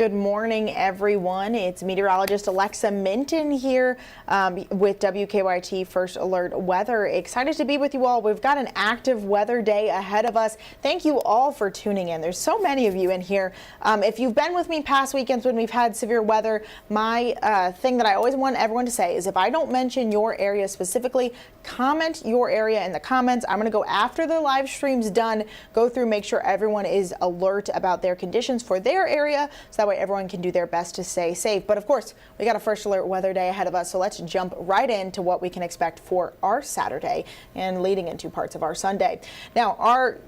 Good morning, everyone. It's meteorologist Alexa Minton here with WKYT First Alert Weather. Excited to be with you all. We've got an active weather day ahead of us. Thank you all for tuning in. There's so many of you in here. If you've been with me past weekends when we've had severe weather, my thing that I always want everyone to say is if I don't mention your area specifically, comment your area in the comments. I'm going to go after the live stream's done, go through, make sure everyone is alert about their conditions for their area, so that way everyone can do their best to stay safe. But of course, we got a First Alert weather day ahead of us, so let's jump right into what we can expect for our Saturday and leading into parts of our Sunday. Now, our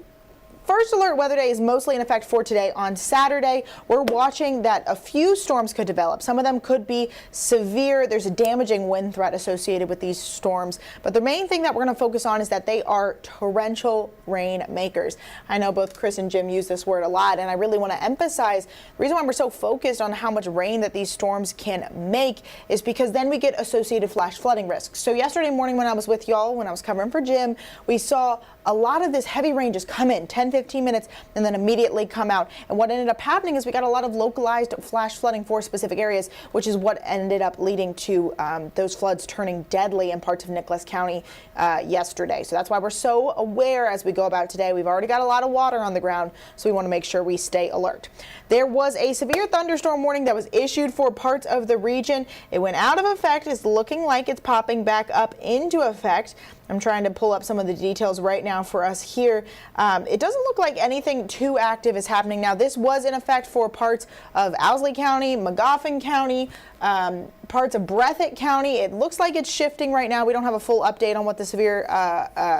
First Alert weather day is mostly in effect for today. On Saturday, we're watching that a few storms could develop. Some of them could be severe. There's a damaging wind threat associated with these storms. But the main thing that we're going to focus on is that they are torrential rain makers. I know both Chris and Jim use this word a lot, and I really want to emphasize the reason why we're so focused on how much rain that these storms can make is because then we get associated flash flooding risks. So yesterday morning when I was with y'all, when I was covering for Jim, we saw a lot of this heavy rain just come in 10-15 minutes and then immediately come out. And what ended up happening is we got a lot of localized flash flooding for specific areas, which is what ended up leading to those floods turning deadly in parts of Nicholas County yesterday. So that's why we're so aware as we go about today. We've already got a lot of water on the ground, so we want to make sure we stay alert. There was a severe thunderstorm warning that was issued for parts of the region. It went out of effect. It's looking like it's popping back up into effect. I'm trying to pull up some of the details right now for us here. It doesn't look like anything too active is happening now. This was in effect for parts of Owsley County, Magoffin County, parts of Breathitt County. It looks like it's shifting right now. We don't have a full update on what the Severe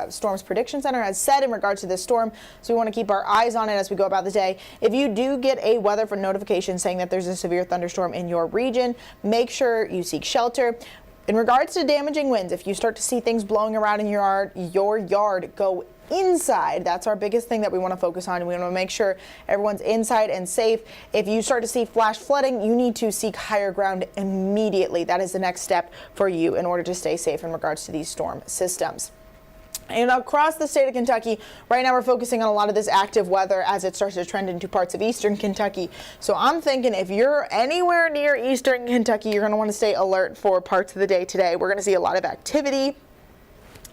Storms Prediction Center has said in regards to this storm, so we want to keep our eyes on it as we go about the day. If you do get a weather notification saying that there's a severe thunderstorm in your region, make sure you seek shelter. In regards to damaging winds, if you start to see things blowing around in your yard, go inside. That's our biggest thing that we want to focus on. We want to make sure everyone's inside and safe. If you start to see flash flooding, you need to seek higher ground immediately. That is the next step for you in order to stay safe in regards to these storm systems. And across the state of Kentucky, right now we're focusing on a lot of this active weather as it starts to trend into parts of eastern Kentucky. So I'm thinking if you're anywhere near eastern Kentucky, you're going to want to stay alert for parts of the day today. We're going to see a lot of activity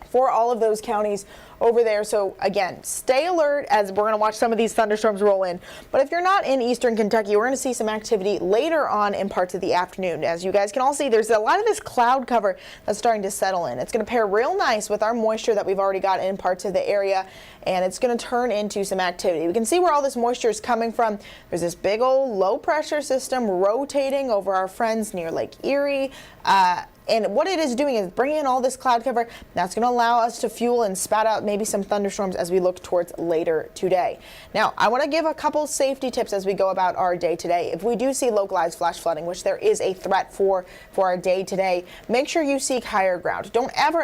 for all of those counties over there. So again, stay alert as we're going to watch some of these thunderstorms roll in. But if you're not in eastern Kentucky, we're going to see some activity later on in parts of the afternoon. As you guys can all see, there's a lot of this cloud cover that's starting to settle in. It's going to pair real nice with our moisture that we've already got in parts of the area, and it's going to turn into some activity. We can see where all this moisture is coming from. There's this big old low pressure system rotating over our friends near Lake Erie. And what it is doing is bringing in all this cloud cover. That's going to allow us to fuel and spat out maybe some thunderstorms as we look towards later today. Now, I want to give a couple safety tips as we go about our day today. If we do see localized flash flooding, which there is a threat for our day today, make sure you seek higher ground. Don't ever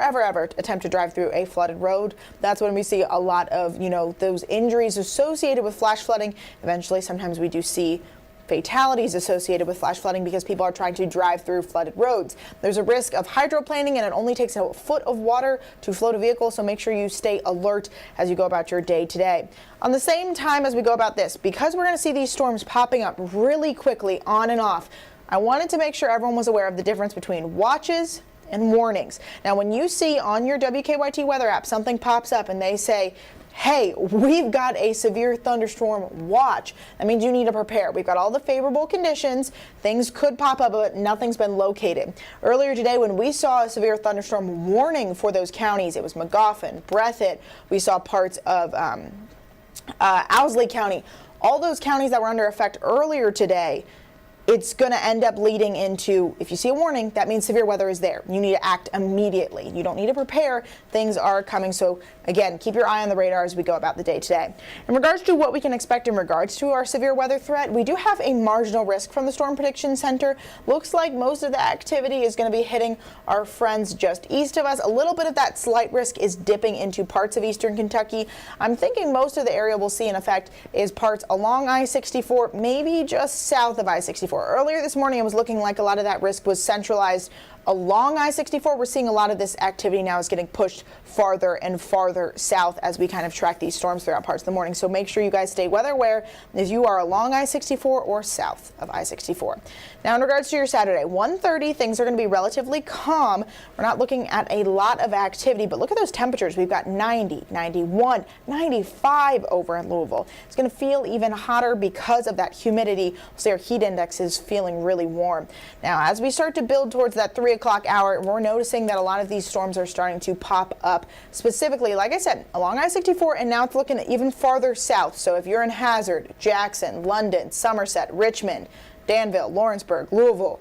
attempt to drive through a flooded road. That's when we see a lot of, those injuries associated with flash flooding. Eventually, sometimes we do see fatalities associated with flash flooding because people are trying to drive through flooded roads. There's a risk of hydroplaning, and it only takes a foot of water to float a vehicle, so make sure you stay alert as you go about your day today. On the same time as we go about this, because we're going to see these storms popping up really quickly on and off, I wanted to make sure everyone was aware of the difference between watches and warnings. Now, when you see on your WKYT weather app something pops up and they say, hey, we've got a severe thunderstorm watch, that means you need to prepare. We've got all the favorable conditions. Things could pop up, but nothing's been located. Earlier today, when we saw a severe thunderstorm warning for those counties, it was Magoffin, Breathitt. We saw parts of Owsley County. All those counties that were under effect earlier today, it's going to end up leading into, if you see a warning, that means severe weather is there. You need to act immediately. You don't need to prepare. Things are coming. So again, keep your eye on the radar as we go about the day today. In regards to what we can expect in regards to our severe weather threat, we do have a marginal risk from the Storm Prediction Center. Looks like most of the activity is going to be hitting our friends just east of us. A little bit of that slight risk is dipping into parts of eastern Kentucky. I'm thinking most of the area we'll see in effect is parts along I-64, maybe just south of I-64. I-64. Earlier this morning, it was looking like a lot of that risk was centralized along I-64. We're seeing a lot of this activity now is getting pushed farther and farther south as we kind of track these storms throughout parts of the morning. So make sure you guys stay weather aware as you are along I-64 or south of I-64. Now, in regards to your Saturday, 1:30, things are going to be relatively calm. We're not looking at a lot of activity, but look at those temperatures. We've got 90, 91, 95 over in Louisville. It's going to feel even hotter because of that humidity. So our heat index is feeling really warm. Now, as we start to build towards that 3 o'clock hour, we're noticing that a lot of these storms are starting to pop up, specifically, like I said, along I-64, and now it's looking even farther south. So if you're in Hazard, Jackson, London, Somerset, Richmond, Danville, Lawrenceburg, Louisville,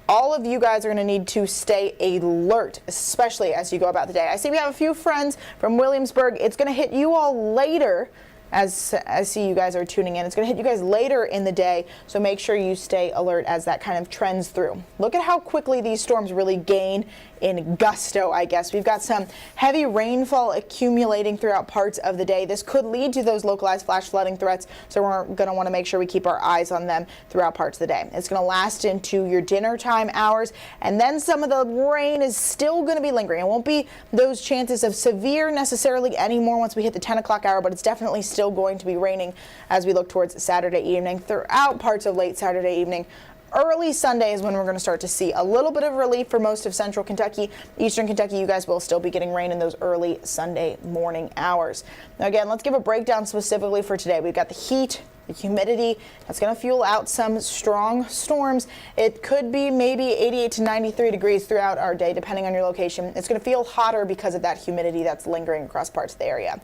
all of you guys are going to need to stay alert, especially as you go about the day. I see we have a few friends from Williamsburg. It's going to hit you all later. As I see you guys are tuning in, it's going to hit you guys later in the day, so make sure you stay alert as that kind of trends through. Look at how quickly these storms really gain in gusto, I guess. We've got some heavy rainfall accumulating throughout parts of the day. This could lead to those localized flash flooding threats, so we're going to want to make sure we keep our eyes on them throughout parts of the day. It's going to last into your dinner time hours, and then some of the rain is still going to be lingering. It won't be those chances of severe necessarily anymore once we hit the 10 o'clock hour, but it's definitely still going to be raining as we look towards Saturday evening throughout parts of late Saturday evening. Early Sunday is when we're going to start to see a little bit of relief for most of central Kentucky. Eastern Kentucky, you guys will still be getting rain in those early Sunday morning hours. Now again, let's give a breakdown specifically for today. We've got the heat, the humidity. That's going to fuel out some strong storms. It could be maybe 88 to 93 degrees throughout our day, depending on your location. It's going to feel hotter because of that humidity that's lingering across parts of the area.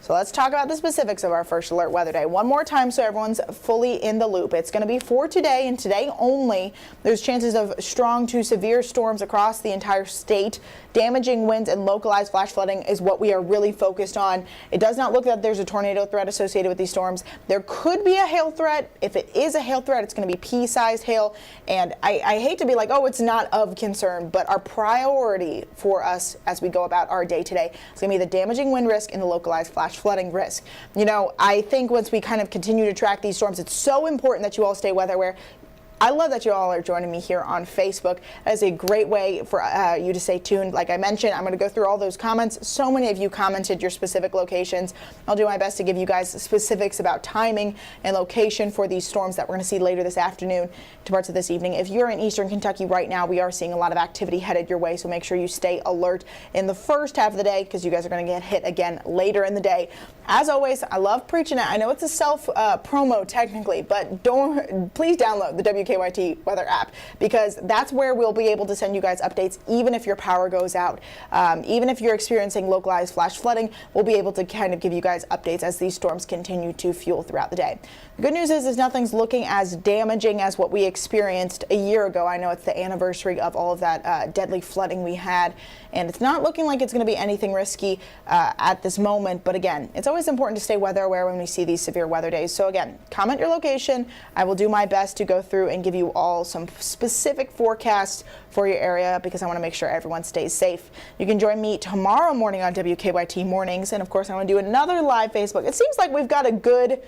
So let's talk about the specifics of our first alert weather day one more time so everyone's fully in the loop. It's going to be for today and today only. There's chances of strong to severe storms across the entire state. Damaging winds and localized flash flooding is what we are really focused on. It does not look that there's a tornado threat associated with these storms. There could be a hail threat. If it is a hail threat, it's going to be pea-sized hail. And I hate to be like, oh, it's not of concern, but our priority for us as we go about our day today is going to be the damaging wind risk and the localized flash flooding risk. You know, I think once we kind of continue to track these storms, it's so important that you all stay weather aware. I love that you all are joining me here on Facebook. That is a great way for you to stay tuned. Like I mentioned, I'm going to go through all those comments. So many of you commented your specific locations. I'll do my best to give you guys specifics about timing and location for these storms that we're going to see later this afternoon to parts of this evening. If you're in Eastern Kentucky right now, we are seeing a lot of activity headed your way, so make sure you stay alert in the first half of the day because you guys are going to get hit again later in the day. As always, I love preaching it. I know it's a self promo technically, but please download the WKYT weather app because that's where we'll be able to send you guys updates even if your power goes out. Even if you're experiencing localized flash flooding, we'll be able to kind of give you guys updates as these storms continue to fuel throughout the day. The good news is nothing's looking as damaging as what we experienced a year ago. I know it's the anniversary of all of that deadly flooding we had, and it's not looking like it's going to be anything risky at this moment. But again, it's always important to stay weather aware when we see these severe weather days. So again, comment your location. I will do my best to go through and give you all some specific forecasts for your area because I want to make sure everyone stays safe. You can join me tomorrow morning on WKYT Mornings, and of course I want to do another live Facebook. It seems like we've got a good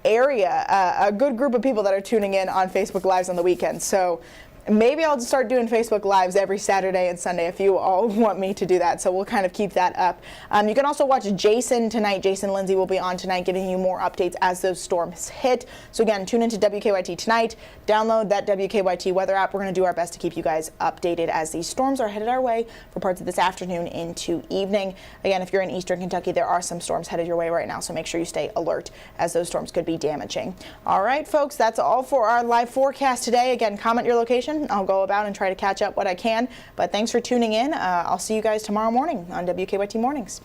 area, a good group of people that are tuning in on Facebook Lives on the weekend. So maybe I'll start doing Facebook Lives every Saturday and Sunday if you all want me to do that. So we'll kind of keep that up. You can also watch Jason tonight. Jason Lindsay will be on tonight giving you more updates as those storms hit. So again, tune into WKYT tonight. Download that WKYT weather app. We're going to do our best to keep you guys updated as these storms are headed our way for parts of this afternoon into evening. Again, if you're in Eastern Kentucky, there are some storms headed your way right now. So make sure you stay alert as those storms could be damaging. All right, folks, that's all for our live forecast today. Again, comment your location. I'll go about and try to catch up what I can. But thanks for tuning in. I'll see you guys tomorrow morning on WKYT Mornings.